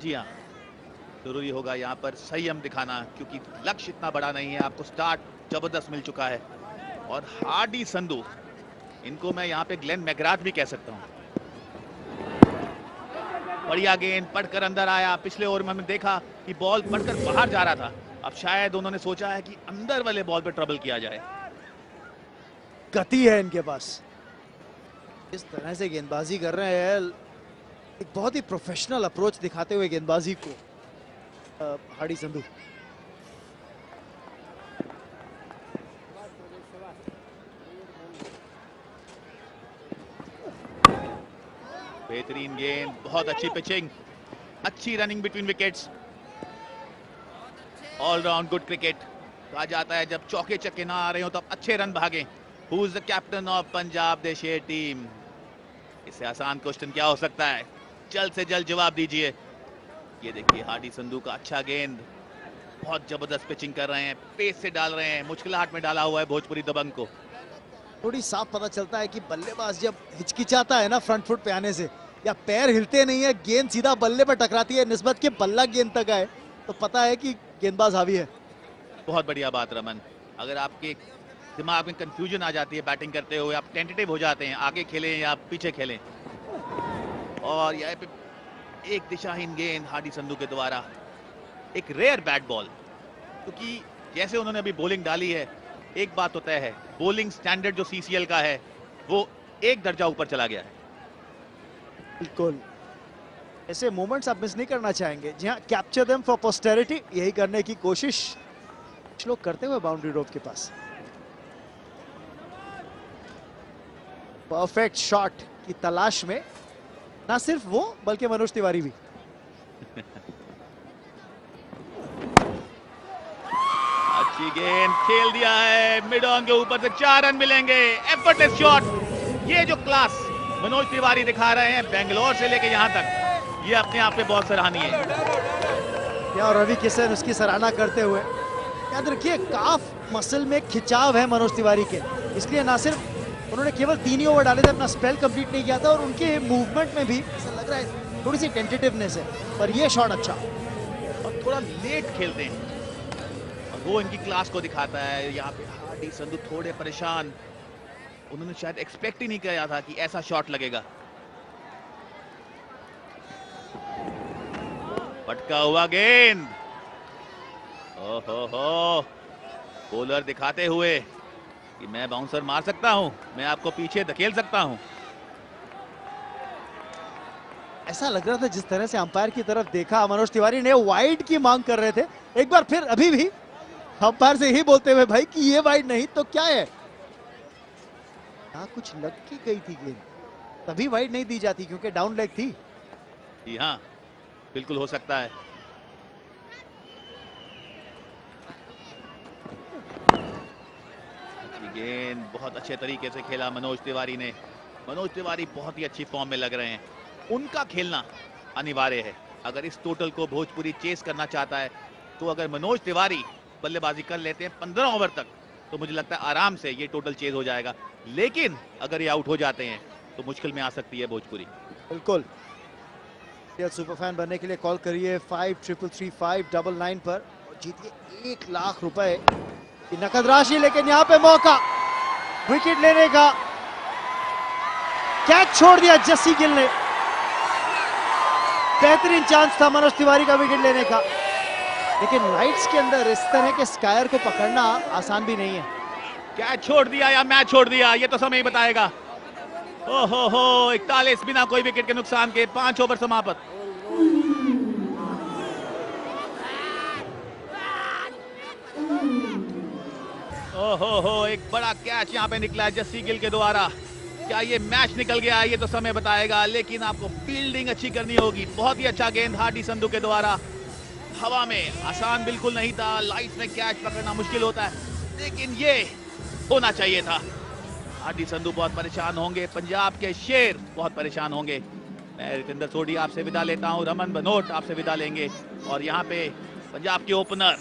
जी हाँ, जरूरी होगा यहाँ पर संयम दिखाना, क्योंकि लक्ष्य इतना बड़ा नहीं है। आपको स्टार्ट जबरदस्त मिल चुका है। और हार्डी संधू, इनको मैं यहाँ पे ग्लेन मैकग्राथ भी कह सकता हूँ। बढ़िया गेंद पढ़कर अंदर आया। पिछले ओवर में हमने देखा कि बॉल पढ़कर बाहर जा रहा था, अब शायद उन्होंने सोचा है कि अंदर वाले बॉल पे ट्रबल किया जाए। गति है इनके पास, इस तरह से गेंदबाजी कर रहे हैं, एक बहुत ही प्रोफेशनल अप्रोच दिखाते हुए गेंदबाजी को हार्डी संधू। बेहतरीन गेंद, बहुत अच्छी पिचिंग, अच्छी running between wickets, allround good cricket. कहा जाता है जब चौके चक्के ना आ रहे हो तब अच्छे रन भागे। Who is the captain of Punjab देशे टीम? इससे आसान क्वेश्चन क्या हो सकता है? जल्द से जल्द जवाब दीजिए। ये देखिए हार्डी संधू का अच्छा गेंद, बहुत जबरदस्त पिचिंग कर रहे हैं, पेस से डाल रहे हैं, मुश्किलात में डाला हुआ है भोजपुरी दबंग को। थोड़ी साफ पता चलता है कि बल्लेबाज जब हिचकिचाता है ना फ्रंट फुट पे आने से, या पैर हिलते नहीं है, गेंद सीधा बल्ले पर टकराती है निस्बत के बल्ला गेंद तक आए, तो पता है कि गेंदबाज हावी है। बहुत बढ़िया बात रमन। अगर आपके दिमाग में कंफ्यूजन आ जाती है बैटिंग करते हुए, आप टेंटेटिव हो जाते हैं, आगे खेलें या पीछे खेलें, और यहाँ पे एक दिशाहीन गेंद हार्डी संधू के द्वारा, एक रेयर बैट बॉल, क्योंकि जैसे उन्होंने अभी बॉलिंग डाली है, एक बात तो तय है, बॉलिंग स्टैंडर्ड जो सीसीएल का है वो एक दर्जा ऊपर चला गया है। बिल्कुल, ऐसे मोमेंट्स आप मिस नहीं करना चाहेंगे। जी हाँ, कैप्चर देम फॉर पोस्टेरिटी, यही करने की कोशिश कुछ लोग करते हुए बाउंड्री रोप के पास। परफेक्ट शॉट की तलाश में ना सिर्फ वो बल्कि मनोज तिवारी भी। अच्छी गेंद खेल दिया है, मिड ऑन के ऊपर से 4 रन मिलेंगे। एफर्टलेस शॉट, ये जो क्लास मनोज तिवारी दिखा रहे हैं बेंगलोर से लेके यहां तक, ये अपने आप में बहुत सराहनीय है। और रवि किशन उसकी सराहना करते हुए, याद रखिए काफ मसल में खिंचाव है मनोज तिवारी के, इसलिए ना सिर्फ उन्होंने केवल 3 ही ओवर डाले थे, अपना स्पेल कंप्लीट नहीं किया था, और उनके मूवमेंट में भी ऐसा लग रहा है थोड़ी सी टेंटेटिवनेस है, पर ये शॉट अच्छा, और थोड़ा लेट खेलते हैं और वो इनकी क्लास को दिखाता है। यहाँ पे हार्डी संधू थोड़े परेशान, उन्होंने शायद एक्सपेक्ट ही नहीं किया था कि ऐसा शॉट लगेगा। पटका हुआ गेंद, ओहो, बॉलर दिखाते हुए कि मैं बाउंसर मार सकता हूं, मैं आपको पीछे धकेल सकता हूं। ऐसा लग रहा था जिस तरह से अंपायर की तरफ देखा मनोज तिवारी ने, वाइड की मांग कर रहे थे, एक बार फिर अभी भी अंपायर से ही बोलते हुए भाई कि ये वाइड नहीं तो क्या है। कुछ लग की गई थी गेंद, तभी वाइड नहीं दी जाती क्योंकि डाउन लेग थी। जी हाँ, बिल्कुल हो सकता है। गेंद बहुत अच्छे तरीके से खेला मनोज तिवारी ने। मनोज तिवारी बहुत ही अच्छी फॉर्म में लग रहे हैं, उनका खेलना अनिवार्य है। अगर इस टोटल को भोजपुरी चेस करना चाहता है तो अगर मनोज तिवारी बल्लेबाजी कर लेते हैं 15 ओवर तक, तो मुझे लगता है आराम से ये टोटल चेज हो जाएगा। लेकिन अगर ये आउट हो जाते हैं तो मुश्किल में आ सकती है भोजपुरी। बिल्कुल, सुपर फैन बनने के लिए कॉल करिए 53335999 पर और जीतिए 1 लाख रुपए की नकद राशि। लेकिन यहाँ पे मौका विकेट लेने का, कैच छोड़ दिया जस्सी गिल ने, बेहतरीन चांस था मनोज तिवारी का विकेट लेने का, लेकिन लाइट्स के अंदर इस तरह के स्कायर को पकड़ना आसान भी नहीं है। कैच छोड़ दिया या मैच छोड़ दिया, ये तो समय ही बताएगा। ओहो, 41 बिना कोई विकेट के नुकसान के 5 ओवर समाप्त। ओहो, एक बड़ा कैच यहाँ पे निकला जस्सी गिल के द्वारा। क्या ये मैच निकल गया, ये तो समय बताएगा, लेकिन आपको फील्डिंग अच्छी करनी होगी। बहुत ही अच्छा गेंद हार्डी संधू के द्वारा, हवा में, आसान बिल्कुल नहीं था। लाइट में कैच पकड़ना मुश्किल होता है, लेकिन ये होना चाहिए था। हार्डी संधू बहुत परेशान होंगे, पंजाब के शेर बहुत परेशान होंगे। मैं रितेंद्र सोढी आपसे विदा लेता हूं, रमन बनोट आपसे विदा लेंगे, और यहाँ पे पंजाब के ओपनर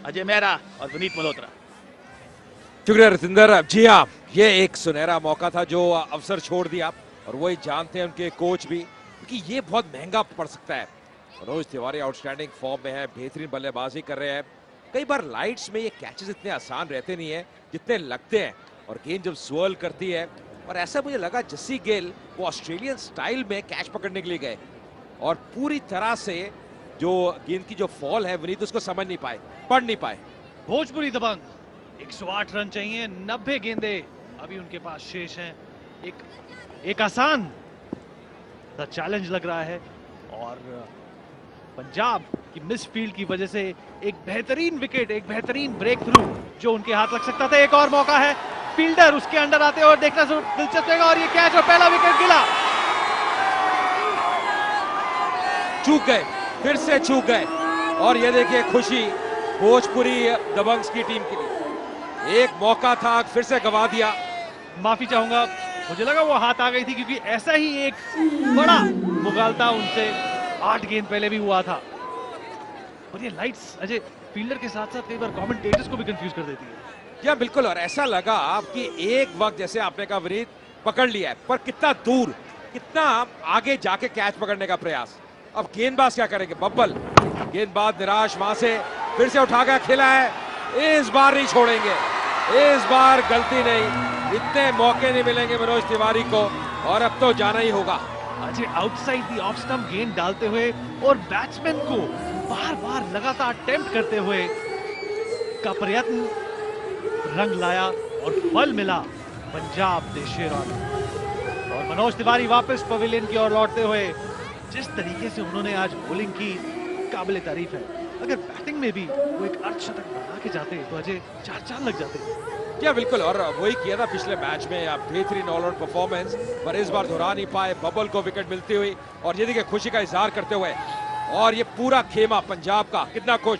अजय मेहरा और विनीत मल्होत्रा। शुक्रिया रितेंद्र। जी हाँ, ये एक सुनहरा मौका था जो अवसर छोड़ दिया, और वही जानते हैं उनके कोच भी, क्योंकि ये बहुत महंगा पड़ सकता है। मनोज तिवारी आउटस्टैंडिंग फॉर्म में है, बेहतरीन बल्लेबाजी कर रहे हैं। कई बार लाइट्स में ये कैचेस इतने आसान रहते नहीं है जितने लगते हैं, और गेंद जब स्वर्ल करती है, और ऐसा मुझे लगा जस्सी गिल वो ऑस्ट्रेलियन स्टाइल में कैच पकड़ने के लिए गए और पूरी तरह से जो गेंद की जो फॉल है विनीत उसको समझ नहीं पाए, पढ़ नहीं पाए। भोजपुरी दबंग 108 रन चाहिए, 90 गेंदे अभी उनके पास शेष हैं। एक आसान द चैलेंज लग रहा है, और पंजाब की मिस फील्ड की वजह से एक बेहतरीन विकेट, एक बेहतरीन ब्रेक थ्रू जो उनके हाथ लग सकता था। एक और मौका है, फील्डर उसके अंडर आते और देखना दिलचस्प रहेगा, और ये कैच और पहला विकेट गिला। चूक गए, फिर से चूक गए, और ये देखिए खुशी भोजपुरी दबंग्स की टीम के लिए। एक मौका था, फिर से गवा दिया। माफी चाहूंगा, मुझे लगा वो हाथ आ गई थी, क्योंकि ऐसा ही एक बड़ा मुगालता उनसे 8 गेंद पहले भी हुआ था। और ये लाइट्स अजय फील्डर के साथ साथ कई बार कमेंटेटर्स को भी कंफ्यूज कर देती है। या बिल्कुल, और ऐसा लगा कि एक वक्त जैसे आपने कहा विनीत पकड़ लिया है, पर कितना दूर, कितना आगे जाके कैच पकड़ने का प्रयास। अब गेंदबाज क्या करेंगे? बब्बल गेंदबाज निराश, वहां से फिर से उठा कर खेला है। इस बार नहीं छोड़ेंगे, इस बार गलती नहीं, इतने मौके नहीं मिलेंगे मनोज तिवारी को, और अब तो जाना ही होगा। Ajay outside the off stump गेंद डालते हुए और बैट्समैन को बार बार लगातार अटेम्प्ट करते हुए का प्रयत्न रंग लाया और फल मिला पंजाब ने शेरवानी। और मनोज तिवारी वापस पवेलियन की ओर लौटते हुए जिस तरीके से उन्होंने आज बॉलिंग की, काबिले तारीफ है। अगर बैटिंग में भी वो एक अर्धशतक बना के जाते तो अजय 4 चांद लग जाते। क्या बिल्कुल, और वही किया था पिछले मैच में, बेहतरीन ऑलराउंड परफॉर्मेंस, पर इस बार दोहरा नहीं पाए। बबल को विकेट मिलती हुई, और ये देखिए खुशी का इजहार करते हुए, और ये पूरा खेमा पंजाब का कितना खुश।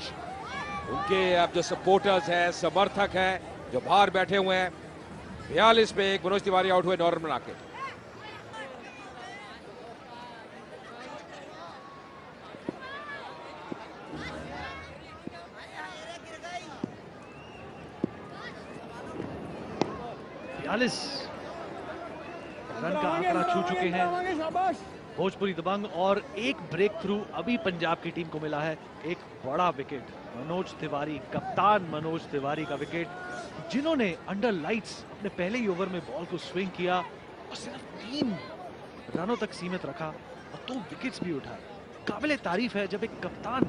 उनके अब जो सपोर्टर्स हैं, समर्थक हैं, जो बाहर बैठे हुए हैं। 42 पे 1 मनोज तिवारी आउट हुए 9 रन बना के। रन का आंकड़ा छू चुके हैं भोजपुरी दबंग, और एक ब्रेक थ्रू अभी पंजाब की टीम को मिला है। एक बड़ा विकेट मनोज तिवारी, कप्तान मनोज तिवारी का विकेट, जिन्होंने अंडर लाइट्स अपने पहले ही ओवर में बॉल को स्विंग किया और सिर्फ 3 रनों तक सीमित रखा और 2 विकेट्स भी उठाए। काबिले तारीफ है जब एक कप्तान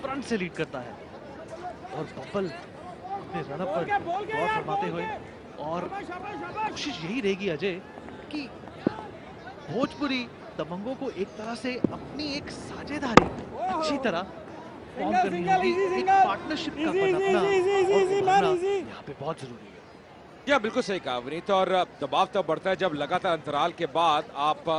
फ्रंट से लीड करता है। और बब्बल अपने रनअप पर गौर फरमाते हुए, और कोशिश यही रहेगी अजय कि भोजपुरी दबंगों को एक तरह से अपनी एक साझेदारी अच्छी तरह फॉर्म करनी होगी। एक पार्टनरशिप का पनपना और उभरना यहाँ पे बहुत जरूरी है। या बिल्कुल सही कहा विनीत, और दबाव तब बढ़ता है जब लगातार अंतराल के बाद आप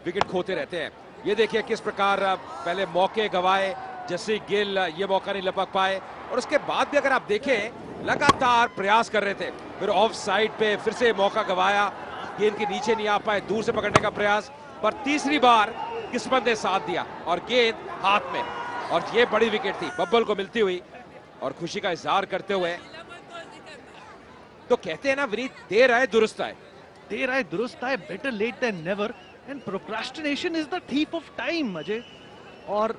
विकेट खोते रहते हैं। ये देखिए किस प्रकार पहले मौके गवाए, जस्सी गिल ये मौका नहीं लपक पाए, और उसके बाद भी अगर आप देखें लगातार प्रयास कर रहे थे, फिर ऑफ साइड पे फिर से मौका गवाया, गेंद के नीचे नहीं आ पाए, दूर से पकड़ने का प्रयास, पर तीसरी बार किस्मत ने साथ दिया और गेंद हाथ में, और ये बड़ी विकेट थी बब्बल को मिलती हुई, और खुशी का इजहार करते हुए। तो कहते हैं ना विनीत, देर आए दुरुस्त आए। देर आए दुरुस्त आए, better late than never, and procrastination is the thief of time Ajay. और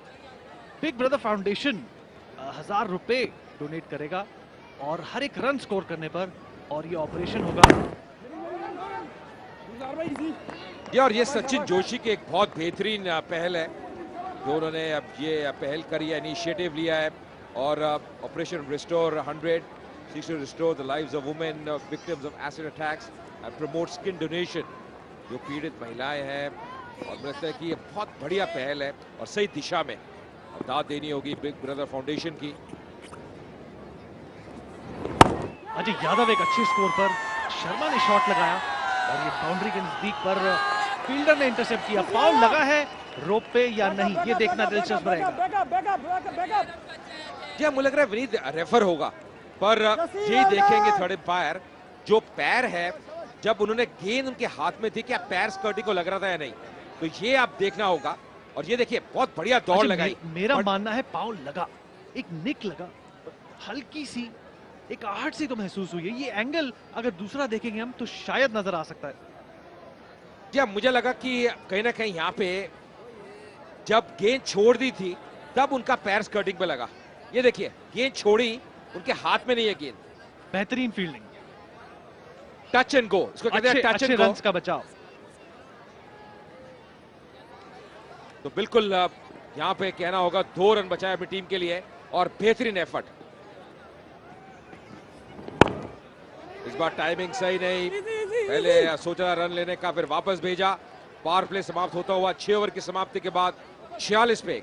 बिग ब्रदर फाउंडेशन 1000 रुपए डोनेट करेगा और हर एक रन स्कोर करने पर, और ये ऑपरेशन होगा। और ये सचिन जोशी की एक बहुत बेहतरीन पहल है जो उन्होंने अब ये पहल करी है, इनिशिएटिव लिया है, और operation restore 100 seeks to restore the lives of women victims of acid attacks and promote skin donation। जो पीड़ित महिलाएं हैं, और मुझे लगता है कि ये बहुत बढ़िया पहल है और सही दिशा में दाद देनी होगी बिग ब्रदर फाउंडेशन की। अजय यादव एक अच्छे स्कोर पर, शर्मा ने शॉट लगाया और ये बाउंड्री के नजदीक पर फील्डर ने इंटरसेप्ट किया। फाउल लगा है रोप पे या नहीं, ये देखना दिलचस्प रहेगा। जी मुझे लग रहा है विनीत रेफर होगा, पर यही देखेंगे थर्ड एम्पायर, जो पैर है जब उन्होंने गेंद उनके हाथ में थी, क्या पैर स्कर्टिंग को लग रहा था या नहीं, तो ये आप देखना होगा। और ये देखिए बहुत बढ़िया दौड़ लगाई। मेरा मानना है पाँव लगा, एक निक लगा, हल्की सी एक आहट सी तो महसूस हुई है। ये एंगल अगर दूसरा देखेंगे हम तो शायद नजर आ सकता है। जी मुझे लगा कि कहीं ना कहीं यहाँ पे जब गेंद छोड़ दी थी तब उनका पैर स्कर्टिंग पे लगा। ये देखिए गेंद छोड़ी, उनके हाथ में नहीं है गेंद। बेहतरीन फील्डिंग, टच एंड गो, इसको कहते हैं टच एंड गो। रन्स का बचाव। तो बिल्कुल यहां पे कहना होगा 2 रन बचाए अपनी टीम के लिए और बेहतरीन एफर्ट। इस बार टाइमिंग सही नहीं, पहले सोचा रन लेने का, फिर वापस भेजा। पावर प्ले समाप्त होता हुआ 6 ओवर की समाप्ति के बाद 46 पे